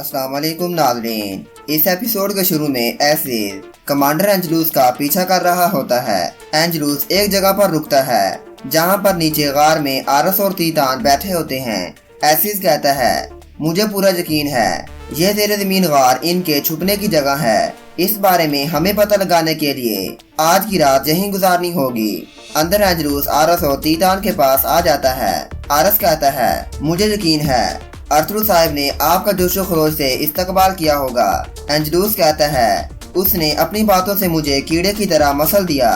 अस्सलाम वालेकुम नाज़रीन। इस एपिसोड के शुरू में एसिस कमांडर एंजलूस का पीछा कर रहा होता है। एंजलूस एक जगह पर रुकता है जहां पर नीचे गार में आरस और तीतान बैठे होते हैं। एसिस कहता है, मुझे पूरा यकीन है ये ज़ेरे ज़मीन गार इनके छुपने की जगह है। इस बारे में हमें पता लगाने के लिए आज की रात यहीं गुजारनी होगी। अंदर एंजलूस आरस और तीतान के पास आ जाता है। आरस कहता है, मुझे यकीन है अर्थरू साहब ने आपका जोशो खरोश से इस्तकबाल किया होगा। एंजलूस कहता है, उसने अपनी बातों से मुझे कीड़े की तरह मसल दिया।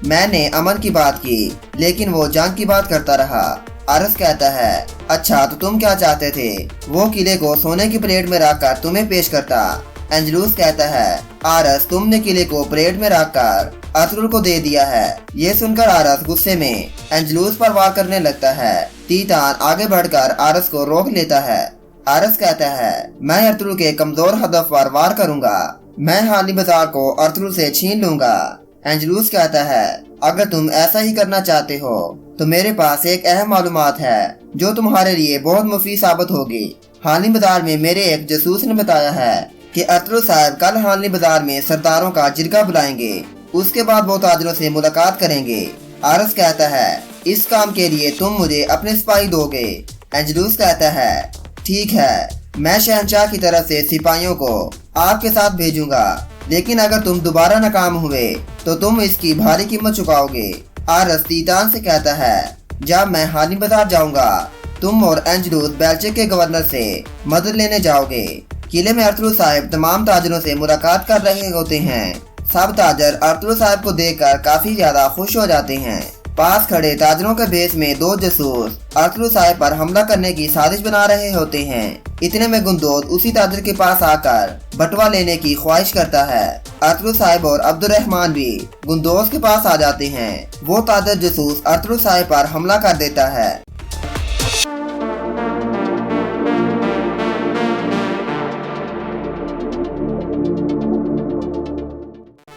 मैंने अमन की बात की लेकिन वो जंग की बात करता रहा। आरस कहता है, अच्छा तो तुम क्या चाहते थे? वो किले को सोने की प्लेट में रखकर तुम्हें पेश करता। एंजलूस कहता है, आरस तुमने किले को प्लेट में रखकर अर्थरू को दे दिया है। ये सुनकर आरस गुस्से में एंजलूस पर वार करने लगता है। तीतान आगे बढ़कर आरस को रोक लेता है। आरस कहता है, मैं अर्थरू के कमजोर हदफ पर वार करूंगा। मैं हाली बाजार को अर्थरू से छीन लूंगा। एंजलूस कहता है, अगर तुम ऐसा ही करना चाहते हो तो मेरे पास एक अहम मालूमात है जो तुम्हारे लिए बहुत मुफीद साबित होगी। हाली बाजार में मेरे एक जासूस ने बताया है कि अर्थरू साहब कल हाली बाजार में सरदारों का जिरगा बुलाएंगे। उसके बाद वो ताजरों से मुलाकात करेंगे। आरस कहता है, इस काम के लिए तुम मुझे अपने सिपाही दोगे? एंजलूस कहता है, ठीक है, मैं शहंशाह की तरफ से सिपाहियों को आपके साथ भेजूंगा, लेकिन अगर तुम दोबारा नाकाम हुए तो तुम इसकी भारी कीमत चुकाओगे। आरस तीतान से कहता है, जब मैं हाली बाजार जाऊंगा तुम और एंजलूस बेल्चे के गवर्नर से मदद लेने जाओगे। किले में अर्थरू साहब तमाम ताजरों से मुलाकात कर रहे होते हैं। सब ताजर अर्थरू साहब को देखकर काफी ज्यादा खुश हो जाते हैं। पास खड़े ताजरों के भेष में दो जासूस अर्थरू साहब पर हमला करने की साजिश बना रहे होते हैं। इतने में गुंदोज उसी ताजर के पास आकर बटवा लेने की ख्वाहिश करता है। अर्थरू साहब और अब्दुर्रहमान भी गुंदोज के पास आ जाते हैं। वो ताजर जासूस अर्थरू साहब पर हमला कर देता है।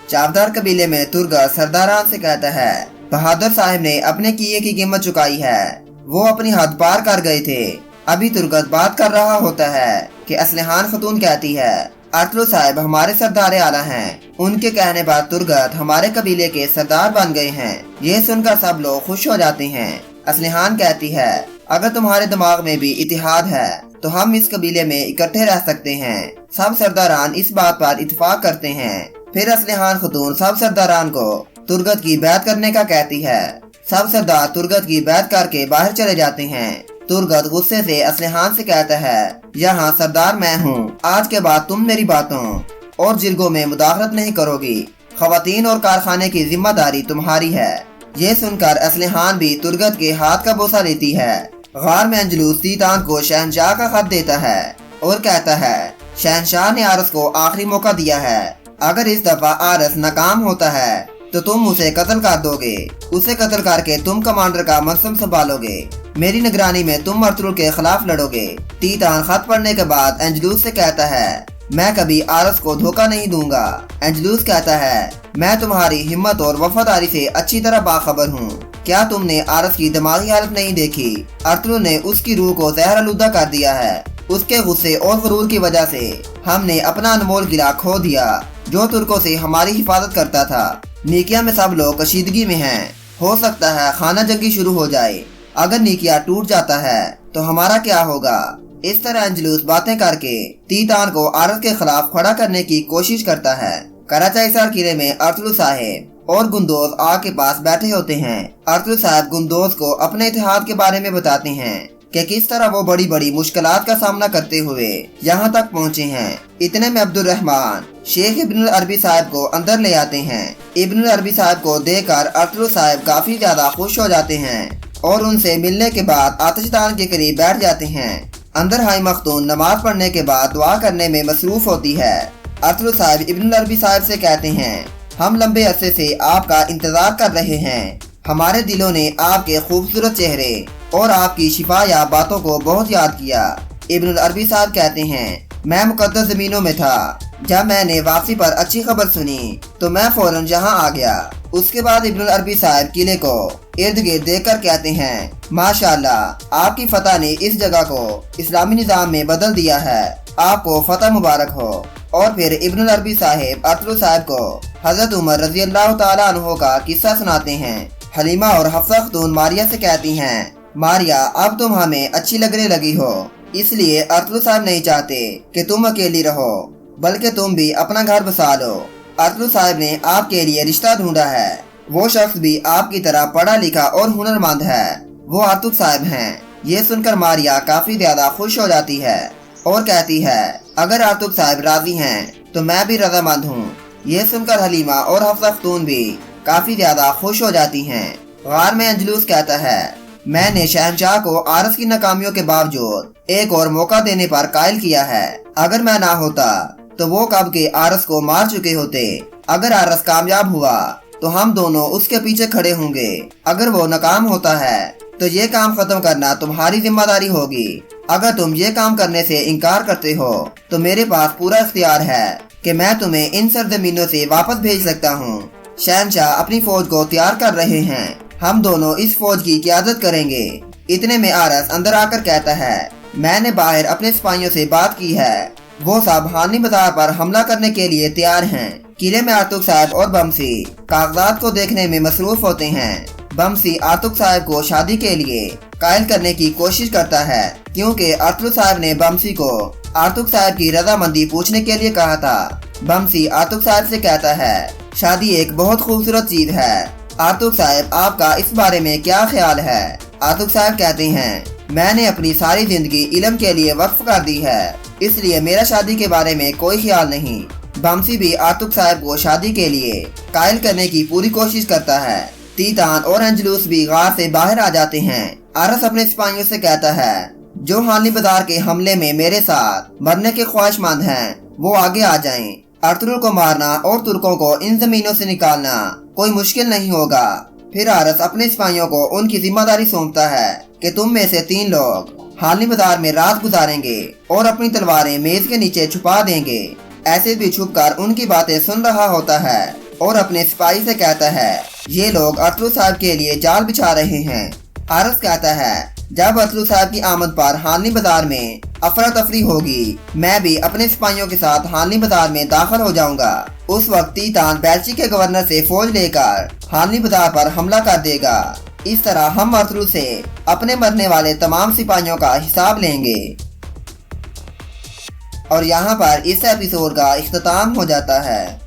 चावदार कबीले में तुर्गा सरदारान से कहता है, बहादुर साहब ने अपने किए की कीमत चुकाई है। वो अपनी हद पार कर गए थे। अभी तुर्गत बात कर रहा होता है कि असलहान खतून कहती है, अर्थरू साहब हमारे सरदार आला हैं। उनके कहने पर तुर्गत हमारे कबीले के सरदार बन गए हैं। ये सुनकर सब लोग खुश हो जाते हैं। असलहान कहती है, अगर तुम्हारे दिमाग में भी इतिहाद है तो हम इस कबीले में इकट्ठे रह सकते हैं। सब सरदारान इस बात पर इत्तेफाक करते हैं। फिर असलहान खतून सब सरदारान को तुर्गत की बैत करने का कहती है। सब सरदार तुर्गत की बैत करके बाहर चले जाते हैं। तुर्गत गुस्से से असलहान से कहता है, यहाँ सरदार मैं हूँ। आज के बाद तुम मेरी बातों और जिरगों में मुदाखलत नहीं करोगी। खवातीन और कारखाने की जिम्मेदारी तुम्हारी है। ये सुनकर असलहान भी तुर्गत के हाथ का बोसा लेती है। गार में एंजलूस तीतान को शहंशाह का खत देता है और कहता है, शहंशाह ने आरस को आखिरी मौका दिया है। अगर इस दफा आरस नाकाम होता है तो तुम उसे कत्ल कर दोगे। उसे कत्ल करके तुम कमांडर का मनसब संभालोगे। मेरी निगरानी में तुम अर्थरू के खिलाफ लड़ोगे। तीतान खत पढ़ने के बाद एंजलूस से कहता है, मैं कभी आरस को धोखा नहीं दूंगा। एंजलूस कहता है, मैं तुम्हारी हिम्मत और वफादारी से अच्छी तरह बाखबर हूँ। क्या तुमने आरस की दिमागी हालत नहीं देखी? अर्थरू ने उसकी रूह को जहर आलूदा कर दिया है। उसके गुस्से और गुरूर की वजह से हमने अपना अनमोल किला खो दिया जो तुर्कों से हमारी हिफाजत करता था। नीकिया में सब लोग कशीदगी में हैं। हो सकता है खाना जंगी शुरू हो जाए। अगर नीकिया टूट जाता है तो हमारा क्या होगा? इस तरह एंजलूस बातें करके तीतान को आरस के खिलाफ खड़ा करने की कोशिश करता है। कराचाईसार किले में अर्थरू साहब और गुंदोज आग के पास बैठे होते हैं। अर्थरू साहब गुंदोज को अपने इतिहाद के बारे में बताते हैं कि किस तरह वो बड़ी बड़ी मुश्किलात का सामना करते हुए यहाँ तक पहुँचे हैं। इतने में अब्दुर्रहमान शेख इब्नुल अरबी साहब को अंदर ले आते हैं। इब्नुल अरबी साहब को देखकर अर्थरू साहब काफी ज्यादा खुश हो जाते हैं और उनसे मिलने के बाद आतिशदान के करीब बैठ जाते हैं। अंदर हाई मखतून नमाज पढ़ने के बाद दुआ करने में मसरूफ होती है। अर्थरू साहब इब्नुल अरबी साहब से कहते हैं, हम लंबे अरसे से आपका इंतजार कर रहे हैं। हमारे दिलों ने आपके खूबसूरत चेहरे और आपकी शिफाया बातों को बहुत याद किया। इब्नुल अरबी साहब कहते हैं, मैं मुकद्दस जमीनों में था। जब मैंने वापसी पर अच्छी खबर सुनी तो मैं फौरन यहाँ आ गया। उसके बाद इब्नुल अरबी साहब किले को इर्द गिर्द देखकर कहते हैं, माशाअल्लाह आपकी फतह ने इस जगह को इस्लामी निज़ाम में बदल दिया है। आपको फतह मुबारक हो। और फिर इब्नुल अरबी साहिब अरतुरुल साहब को हजरत उमर रजी अल्लाह ताला अन्हो का किस्सा सुनाते हैं। हलीमा और हफ्सा खातून मारिया से कहती हैं, मारिया अब तुम हमें अच्छी लगने लगी हो, इसलिए अरतुरुल साहब नहीं चाहते कि तुम अकेली रहो, बल्कि तुम भी अपना घर बसा लो। अरतुरुल साहब ने आपके लिए रिश्ता ढूंढा है। वो शख्स भी आपकी तरह पढ़ा लिखा और हुनरमंद है। वो अरतुरुल साहब हैं। ये सुनकर मारिया काफी ज्यादा खुश हो जाती है और कहती है, अगर अरतुरुल साहब राजी हैं तो मैं भी रजामंद हूँ। ये सुनकर हलीमा और हफ्सा खातून भी काफी ज्यादा खुश हो जाती हैं। गार में अंजलूस कहता है, मैंने शहंशाह को आरस की नाकामियों के बावजूद एक और मौका देने पर कायल किया है। अगर मैं ना होता तो वो कब के आरस को मार चुके होते। अगर आरस कामयाब हुआ तो हम दोनों उसके पीछे खड़े होंगे। अगर वो नाकाम होता है तो ये काम खत्म करना तुम्हारी जिम्मेदारी होगी। अगर तुम ये काम करने से इनकार करते हो तो मेरे पास पूरा इख्तियार है कि मैं तुम्हें इन सरजमीनों से वापस भेज सकता हूँ। शहंशाह अपनी फौज को तैयार कर रहे हैं। हम दोनों इस फौज की क़ियादत करेंगे। इतने में आरस अंदर आकर कहता है, मैंने बाहर अपने सिपाहियों से बात की है। वो सब हानी बाजार पर हमला करने के लिए तैयार हैं। किले में अरतुरुल साहब और बमसी कागजात को देखने में मसरूफ होते हैं। बमसी अरतुरुल साहब को शादी के लिए कायल करने की कोशिश करता है, क्योंकि अरतुरुल साहब ने बमसी को अरतुरुल साहब की रजामंदी पूछने के लिए कहा था। बमसी अरतुरुल साहब से कहता है, शादी एक बहुत खूबसूरत चीज है। अरतुरुल साहब आपका इस बारे में क्या ख्याल है? अरतुरुल साहब कहते हैं, मैंने अपनी सारी जिंदगी इल्म के लिए वक्फ कर दी है, इसलिए मेरा शादी के बारे में कोई ख्याल नहीं। बमसी भी अरतुरुल साहब को शादी के लिए कायल करने की पूरी कोशिश करता है। तीतान और अंजलूस भी गार से बाहर आ जाते हैं। आरस अपने सिपाहियों से कहता है, जो हानी बाजार के हमले में मेरे साथ मरने के ख्वाहिशमंद हैं, वो आगे आ जाएं। अरतुरुल को मारना और तुर्कों को इन जमीनों से निकालना कोई मुश्किल नहीं होगा। फिर आरस अपने सिपाहियों को उनकी जिम्मेदारी सौंपता है कि तुम में से 3 लोग हानी बाजार में रात गुजारेंगे और अपनी तलवारें मेज के नीचे छुपा देंगे। ऐसे भी छुपकर उनकी बातें सुन रहा होता है और अपने सिपाही से कहता है, ये लोग अरतुरुल साहब के लिए जाल बिछा रहे हैं। आरस कहता है, जब अरतुरुल साहब की आमद पर हानी बाजार में अफरा तफरी होगी, मैं भी अपने सिपाहियों के साथ हानी बाजार में दाखिल हो जाऊंगा। उस वक्त तीतान बेल्ची के गवर्नर से फौज लेकर हानी बाजार पर हमला कर देगा। इस तरह हम अरतुरुल से अपने मरने वाले तमाम सिपाहियों का हिसाब लेंगे। और यहाँ पर इस एपिसोड का इख्तिताम हो जाता है।